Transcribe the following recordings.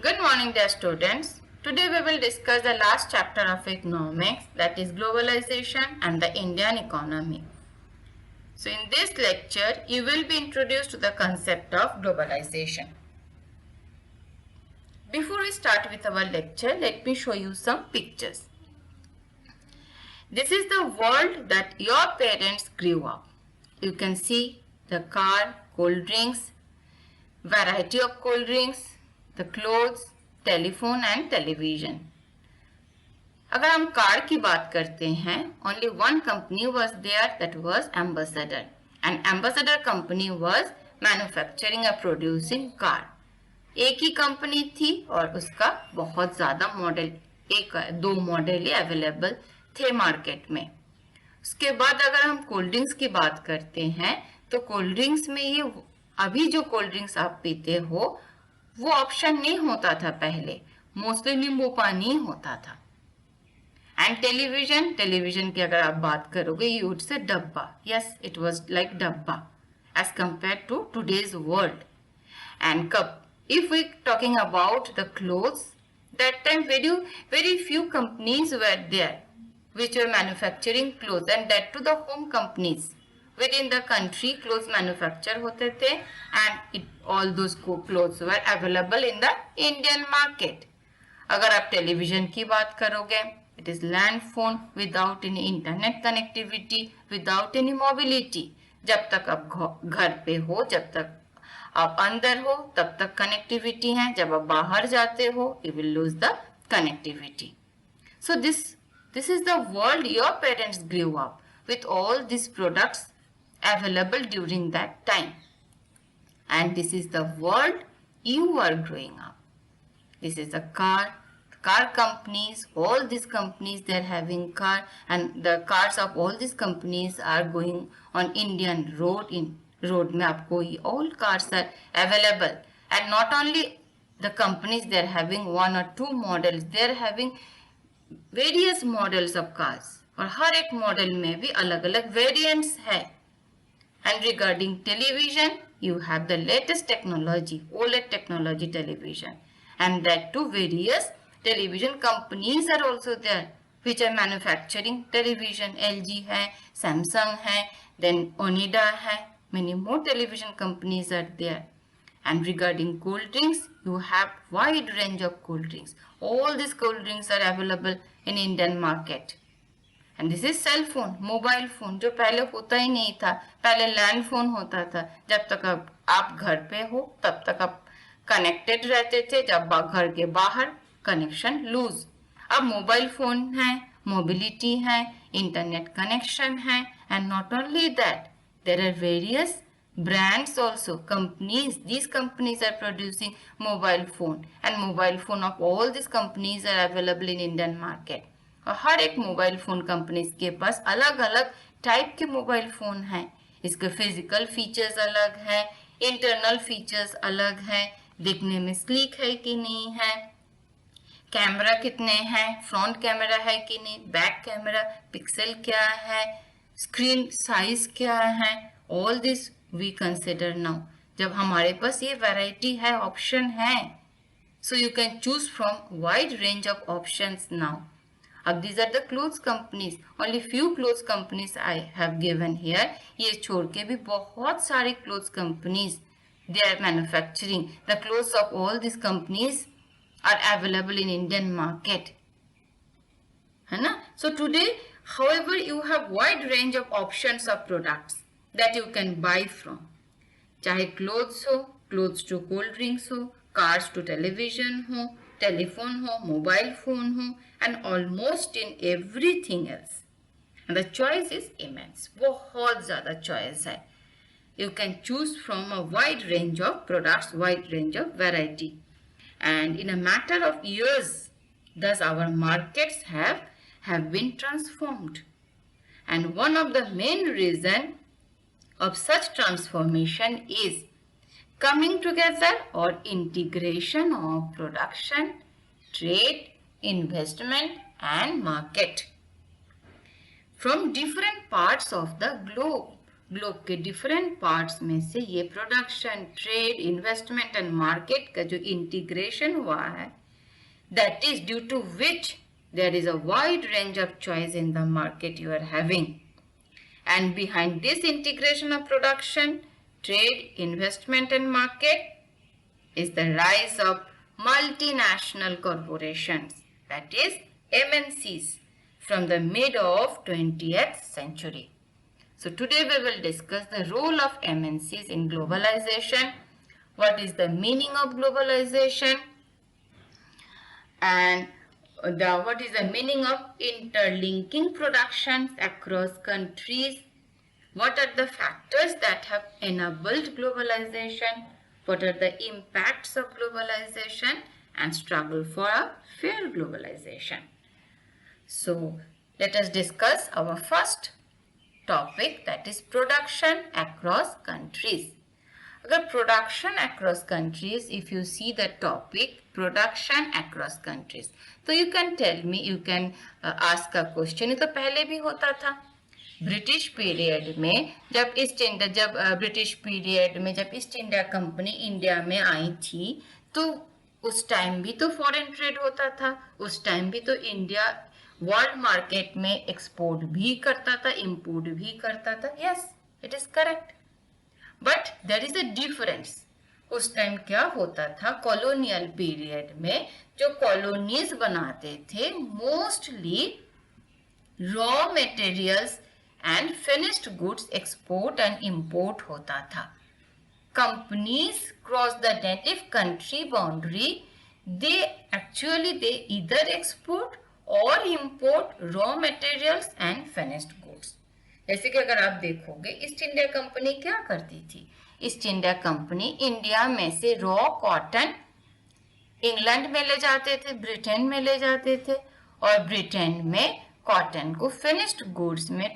Good morning, dear students. Today we will discuss the last chapter of economics, that is globalization and the Indian economy. So in this lecture, you will be introduced to the concept of globalization. Before we start with our lecture, let me show you some pictures. This is the world that your parents grew up. You can see the car, cold drinks, variety of cold drinks, the clothes, telephone and television. अगर हम car की बात करते हैं, only one company was there, that was Ambassador, and Ambassador company was manufacturing or producing car. एक ही company थी और उसका बहुत ज़्यादा मॉडल, एक दो मॉडल ही अवेलेबल थे मार्केट में. उसके बाद अगर हम कोल्ड ड्रिंक्स की बात करते हैं तो कोल्ड ड्रिंक्स में ये अभी जो कोल्ड ड्रिंक्स आप पीते हो वो ऑप्शन नहीं होता था पहले, मोस्टली नींबू पानी होता था. एंड टेलीविजन की अगर आप बात करोगे यू वुड से डब्बा. यस, इट वाज लाइक डब्बा as compare to today's world. And cup if we talking about the clothes, that time very few companies were there which were manufacturing clothes, and that to the home companies within the country clothes manufacture होते थे, and all those clothes were available in the Indian market. अगर आप television की बात करोगे, it is land phone without any internet connectivity, without any mobility. जब तक आप घर पे हो, जब तक आप अंदर हो तब तक कनेक्टिविटी है, जब आप बाहर जाते हो you will lose the connectivity. So this is the world your parents grew up with all this products available during that time, and this is the world you are growing up. This is a car companies, all these companies, they're having car, and the cars of all these companies are going on Indian road में आपको all cars are available, and not only the companies, they're having one or two models, they're having various models of cars, और हर एक model में भी अलग अलग variants है. And regarding television, you have the latest technology, OLED technology television, and that too various television companies are also there which are manufacturing television. LG है, Samsung है, then Oneida है, many more television companies are there. And regarding cold drinks, you have wide range of cold drinks. All these cold drinks are available in Indian market. And this is cell phone, mobile phone, जो पहले होता ही नहीं था. पहले land phone होता था. जब तक आप घर पे हो तब तक आप कनेक्टेड रहते थे, जब घर के बाहर कनेक्शन लूज. अब मोबाइल फोन है, मोबिलिटी है, इंटरनेट कनेक्शन है, and not only that, there are various brands also, companies, these companies are producing mobile phone, and mobile phone of all these companies are available in Indian market. और हर एक mobile phone companies के पास अलग अलग type के mobile phone हैं. इसके physical features अलग हैं, इंटरनल फीचर्स अलग हैं, दिखने में स्लीक है कि नहीं है, कैमरा कितने हैं, फ्रंट कैमरा है कि नहीं, बैक कैमरा, पिक्सल क्या है, स्क्रीन साइज क्या है, all this we consider now. जब हमारे पास ये वैरायटी है, ऑप्शन है, so you can choose from wide range of options now. अब these are the clothes companies, only few clothes companies I have given here. ये छोड़ के भी बहुत सारे clothes companies they are manufacturing. The clothes of all these companies are available in Indian market, है ना. So today, however, you have wide range of options of products that you can buy from. चाहे clothes हो, clothes to cold drinks हो, cars to television हो, telephone हो, mobile phone हो, and almost in everything else. And the choice is immense. बहुत ज़्यादा choice है. You can choose from a wide range of products, wide range of variety. And in a matter of years, thus our markets have been transformed. And one of the main reason of such transformation is coming together or integration of production, trade, investment and market from different parts of the globe. Globe के different parts में से ये production, trade, investment and market का जो integration हुआ है, that is due to which there is a wide range of choice in the market you are having. And behind this integration of production, trade, investment and market is the rise of multinational corporations, that is MNCs, from the mid of 20th century. So today we will discuss the role of MNCs in globalization, what is the meaning of globalization, and what is the meaning of interlinking productions across countries, what are the factors that have enabled globalization, what are the impacts of globalization, and struggle for a fair globalization. So let us discuss our first topic, that is production across countries. अगर production across countries, if you see the topic production across countries, तो you can tell me, you can ask a question. ये तो पहले भी होता था British period में, जब ब्रिटिश पीरियड में जब ईस्ट इंडिया कंपनी इंडिया में आई थी, तो उस टाइम भी तो फॉरेन ट्रेड होता था, उस टाइम भी तो इंडिया वर्ल्ड मार्केट में एक्सपोर्ट भी करता था, इंपोर्ट भी करता था. Yes, it is correct, but there is a difference. उस टाइम क्या होता था, कॉलोनियल पीरियड में जो कॉलोनीज बनाते थे, mostly raw materials and finished goods export and import होता था. Companies cross the native country boundary, they either export or import raw materials and finished goods. जैसे कि अगर आप देखोगे, ईस्ट इंडिया कंपनी क्या करती थी, ईस्ट इंडिया कंपनी इंडिया में से रॉ कॉटन इंग्लैंड में ले जाते थे, ब्रिटेन में ले जाते थे, और ब्रिटेन में कॉटन को फिनिश्ड गुड्स में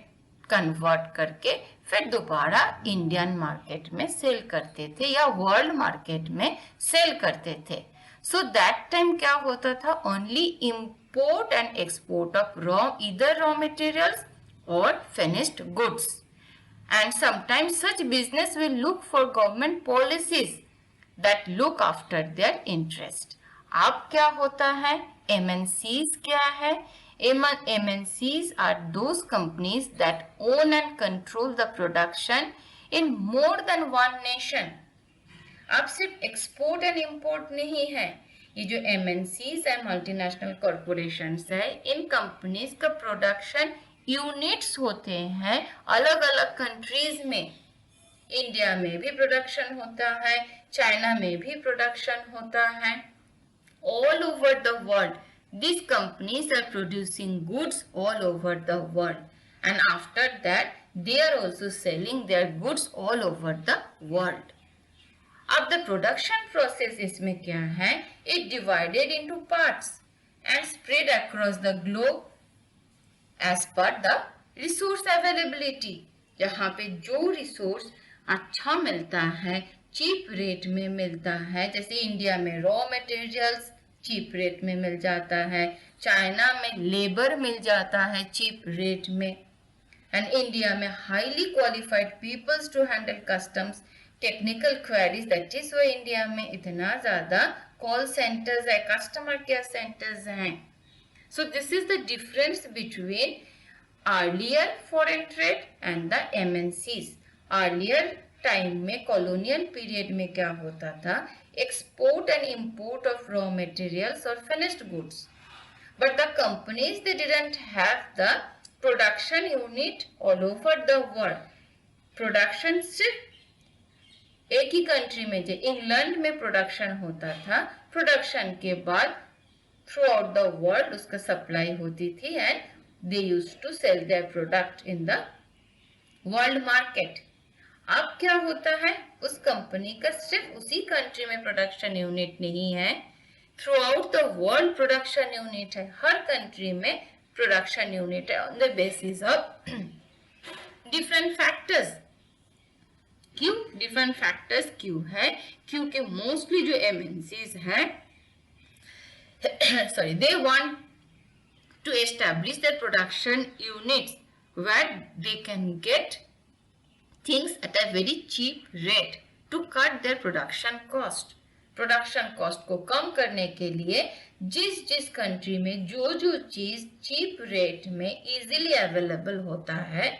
कन्वर्ट करके फिर दोबारा इंडियन मार्केट में सेल करते थे या वर्ल्ड मार्केट में सेल करते थे. सो दैट टाइम क्या होता था, only import and export of either raw materials or finished goods. And sometimes such business will look for government policies that look after their interest. अब क्या होता है, MNCs क्या है? MNCs are those companies that own and control the production in more than one nation. अब सिर्फ export and import नहीं है, ये जो MNCs है, मल्टीनेशनल कॉरपोरेशंस है, इन कंपनीज का प्रोडक्शन यूनिट्स होते हैं अलग अलग कंट्रीज में. इंडिया में भी प्रोडक्शन होता है, चाइना में भी प्रोडक्शन होता है. All over the world these companies are producing goods all over the world, and after that they are also selling their goods all over the world. अब the production process इसमें क्या है, it divided into parts and spread across the globe as per the resource availability. यहाँ पे जो resource अच्छा मिलता है, चीप रेट में मिलता है, जैसे इंडिया में रॉ मटेरियल्स चीप रेट में मिल जाता है, चाइना में लेबर मिल जाता है चीप रेट में, एंड इंडिया में highly qualified peoples to handle customs technical queries. That is वो इंडिया में इतना ज्यादा कॉल सेंटर्स है, कस्टमर केयर सेंटर्स हैं. So this is the difference between earlier foreign trade and the MNCs. Earlier time में colonial period में क्या होता था, export and import of raw materials or finished goods, but the companies they didn't have the production unit all over the world. Production सिर्फ एक ही country में, जो England में प्रोडक्शन होता था, प्रोडक्शन के बाद थ्रू आउट द वर्ल्ड उसका सप्लाई होती थी, and they used to sell their product in the world market. अब क्या होता है, उस कंपनी का सिर्फ उसी कंट्री में प्रोडक्शन यूनिट नहीं है, through out the world production unit है, हर कंट्री में प्रोडक्शन यूनिट है, on the basis of different factors. क्यों डिफरेंट फैक्टर्स क्यों है, क्योंकि मोस्टली जो MNCs हैं sorry, they want to establish their production units where they can get things at a very cheap rate to cut their production cost. Production cost को कम करने के लिए जिस जिस कंट्री में जो जो चीज चीप रेट में इजीली अवेलेबल होता है,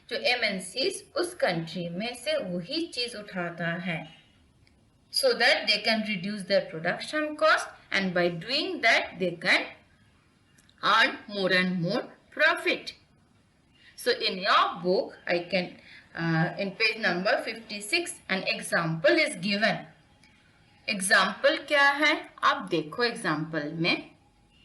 जो एमएनसीज उस कंट्री में से वही चीज उठाता है, so that they can reduce their production cost, and by doing that they can earn more and more profit. So in your book, I can in page number 56 an example is given. Example क्या है? आप देखो example में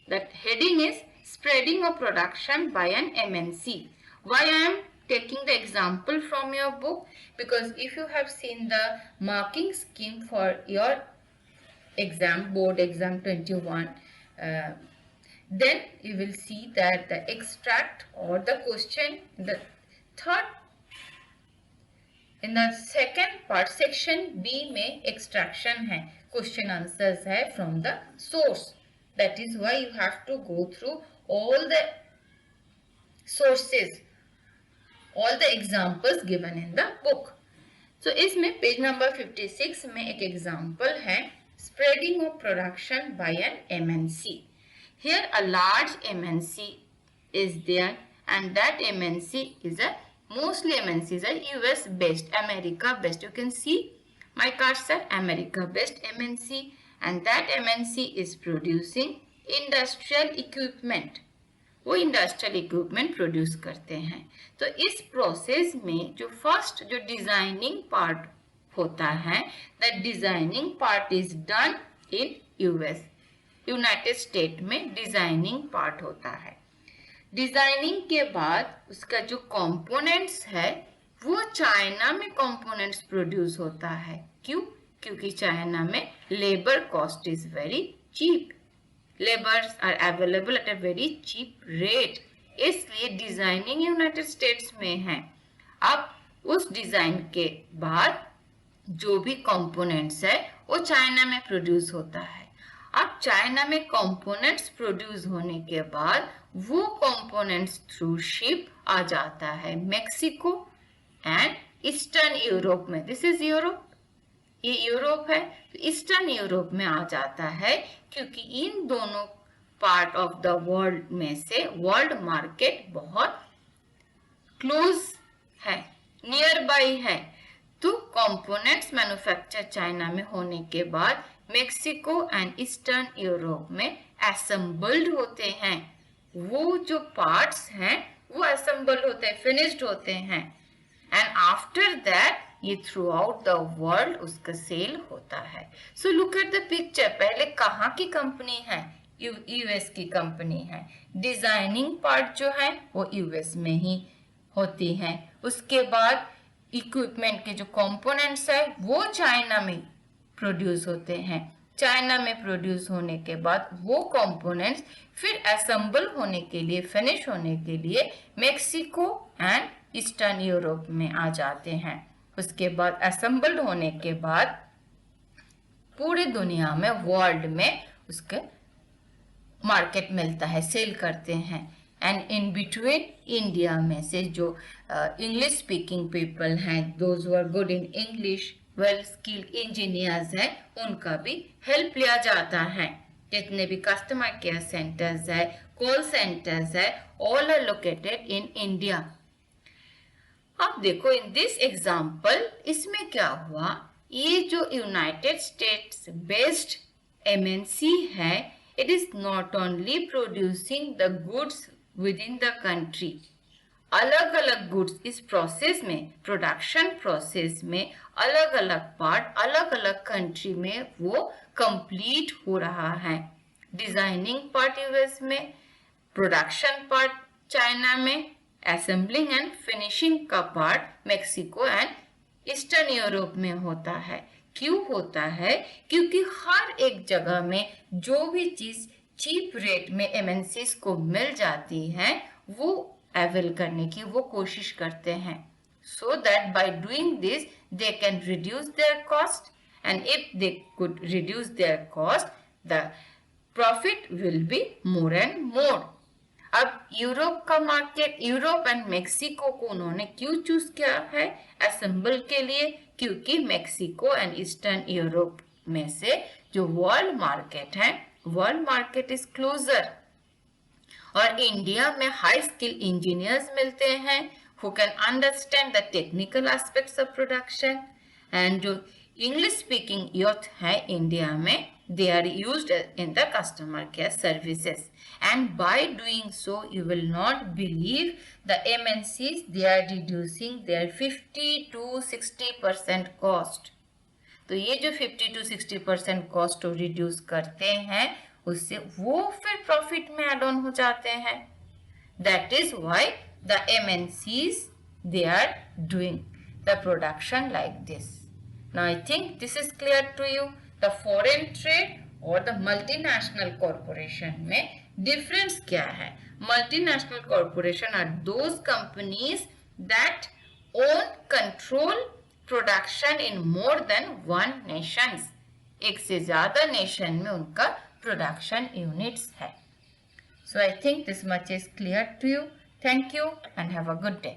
that heading is spreading of production by an MNC. Why I am taking the example from your book? Because if you have seen the marking scheme for your exam, board exam 21, then you will see that the extract or the question, the third, in the second part section B में extraction है, question answers है from the source. That is why you have to go through all the sources, all the examples given in the book. So इसमें page number 56 में एक example है spreading of production by an MNC. Here a large MNC is there, and that MNC is a mostly MNCs are US based, America based. You can see my cursor, America based MNC, and that MNC is producing industrial equipment. वो industrial equipment produce करते हैं. तो इस process में जो first जो designing part होता है, that designing part is done in US, United state में डिजाइनिंग पार्ट होता है. डिजाइनिंग के बाद उसका जो कंपोनेंट्स है वो चाइना में कंपोनेंट्स प्रोड्यूस होता है. क्यों? क्योंकि चाइना में labour cost is very cheap, labours are available at a very cheap rate, इसलिए डिजाइनिंग यूनाइटेड स्टेट्स में है. अब उस डिजाइन के बाद जो भी कंपोनेंट्स है वो चाइना में प्रोड्यूस होता है. अब चाइना में कंपोनेंट्स प्रोड्यूस होने के बाद वो कंपोनेंट्स थ्रू शिप आ जाता है मेक्सिको एंड ईस्टर्न यूरोप में. दिस इज यूरोप, ये यूरोप है, तो ईस्टर्न यूरोप में आ जाता है क्योंकि इन दोनों पार्ट ऑफ द वर्ल्ड में से वर्ल्ड मार्केट बहुत क्लोज है, नियर बाई है. तो कंपोनेंट्स मैन्युफैक्चर चाइना में होने के बाद मेक्सिको एंड ईस्टर्न यूरोप में असेंबल्ड होते हैं. वो जो पार्ट्स हैं वो असेंबल होते हैं, फिनिश्ड होते हैं, एंड आफ्टर दैट ये थ्रू आउट द वर्ल्ड उसका सेल होता है. So look at the picture. पहले कहाँ की कंपनी है? यूएस की कंपनी है. डिजाइनिंग पार्ट जो है वो यूएस में ही होती है. उसके बाद इक्विपमेंट के जो कंपोनेंट्स है वो चाइना में प्रोड्यूस होते हैं. चाइना में प्रोड्यूस होने के बाद वो कंपोनेंट्स फिर असेंबल होने के लिए, फिनिश होने के लिए मेक्सिको एंड ईस्टर्न यूरोप में आ जाते हैं. उसके बाद असेंबल्ड होने के बाद पूरी दुनिया में, वर्ल्ड में उसके मार्केट मिलता है, सेल करते हैं. एंड इन बिटवीन इंडिया में से जो इंग्लिश स्पीकिंग पीपल हैं, those who are good in English, well skilled engineers हैं, उनका भी हेल्प लिया जाता है. जितने भी कस्टमर केयर सेंटर्स है, कॉल सेंटर्स है, all are located in India. अब देखो इन दिस एग्जाम्पल इसमें क्या हुआ, ये जो यूनाइटेड स्टेट्स बेस्ड एमएनसी है, it is not only producing the goods with in the country. अलग अलग गुड्स इस प्रोसेस में, प्रोडक्शन प्रोसेस में अलग अलग पार्ट अलग अलग कंट्री में वो कंप्लीट हो रहा है. डिजाइनिंग पार्ट यूएस में, प्रोडक्शन पार्ट चाइना में, असेंबलिंग एंड फिनिशिंग का part Mexico and eastern Europe में होता है. क्यों होता है? क्योंकि हर एक जगह में जो भी चीज चीप रेट में एमएनसीज को मिल जाती है वो अवेल करने की वो कोशिश करते हैं, so that by doing this they can reduce their cost, and if they could reduce their cost the profit will be more and more. अब यूरोप का मार्केट, यूरोप एंड मेक्सिको को उन्होंने क्यों चूज किया है एज सिंबल के लिए? क्योंकि मेक्सिको एंड ईस्टर्न यूरोप में से जो वर्ल्ड मार्केट है, वर्ल्ड मार्केट इज क्लोजर, और इंडिया में हाई स्किल इंजीनियर्स मिलते हैं who can understand the technical aspects of production, and जो इंग्लिश स्पीकिंग यूथ है इंडिया में, they are used in the customer care services, and by doing so you will not believe the MNCs, they are reducing their 50 to 60% cost. तो ये जो 50 to 60% cost reduce करते हैं, उससे वो फिर प्रॉफिट में एड ऑन हो जाते हैं. That is why the MNCs, they are doing the production like this. Now I think this is clear to you. The foreign trade और the multinational corporation में difference क्या है? Multinational corporation are those companies that own, control production in more than one nations. एक से ज्यादा nation में उनका production units है. So I think this much is clear to you. Thank you and have a good day.